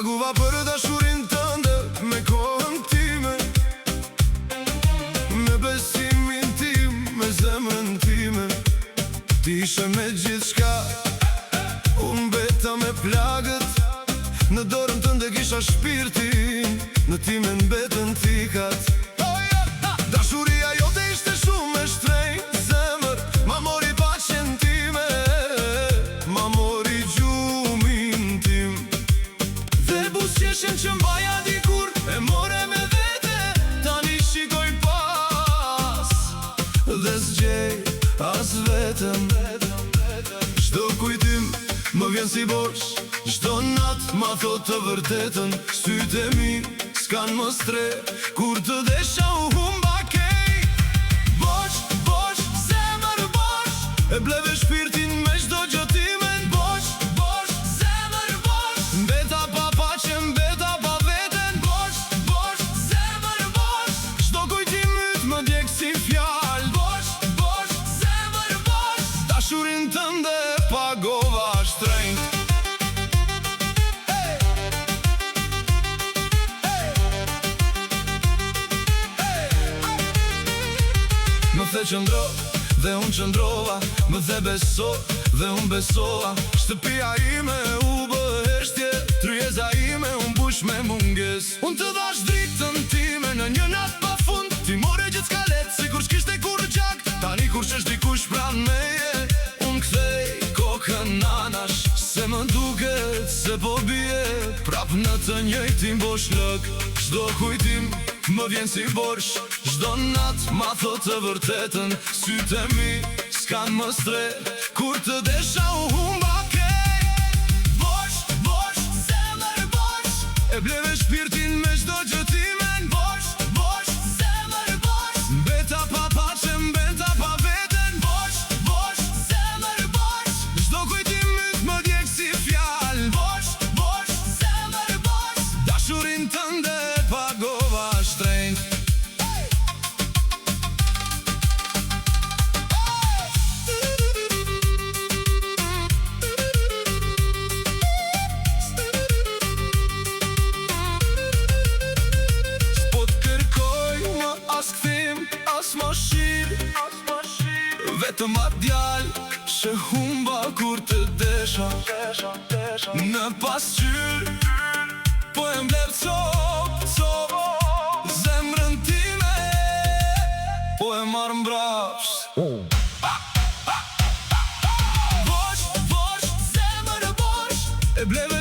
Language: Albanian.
paguva për dashurin tënde me kohën time, me besimin tim, me zemrën time. Ti ishe me gjithë shka, unë beta me plagët. Në dorën tënde kisha shpirtin, në time n'betën thikat. Dashuria jote ishte shumë e shtrenjtë, zemër ma mori paqen time, ma mori gjumin tim. Dhe buzëqeshjen që mbaja dikur e more me vete, tani shikoj pas dhe zgjej as vetëm. Çdo kujtim më vjen si bosh, çdo nat ma thot të vërtetën. Sytë e mi s'kan më stre, kur të desha u humba kej. Bosh, bosh, zemër bosh, e bleve shpirtin me çdo gjotimen. Bosh, bosh, zemër bosh, mbeta pa paqe, mbeta pa veten. Bosh, bosh, zemër bosh, çdo kujtim yt më djeg si fjal. Bosh, bosh, zemër bosh, dashurin tënde pagova shtrenjt. Më the qëndro dhe unë qëndrova, më the beso dhe unë besova. Shtëpia ime u bë heshtje, tryeza ime unë bush me munges. Unë të dhash dritën time në një nat pa fund, ti more gjithë skalet si kur s'kishte kur gjak. Tani kur qesh dikush pran meje, unë kthej kokën anash, se më duket se po bie prap në të njëjtin bosh lëk. Çdo kujtim më vjen si borsh, çdo nat ma thot të vërtetën. Sytë e mi s'kan më stre, kur të desha u humba kej. Bosh, bosh, zemër bosh, e bleve shpirtin me çdo gjëtimen. Bosh, bosh, zemër bosh, mbeta pa paqe, mbeta pa veten. Bosh, bosh, zemër bosh, çdo kujtim yt më djeg si fjal. Bosh, bosh, zemër bosh, dashurin tënde pagova shtrenjt. As më shir, vetëm atë djal që humba kur të desha. Në pasqyr po e mblep cop, cop, zemrën time po e marr mbrapsht. Bosh, bosh, zemër bosh, e bleve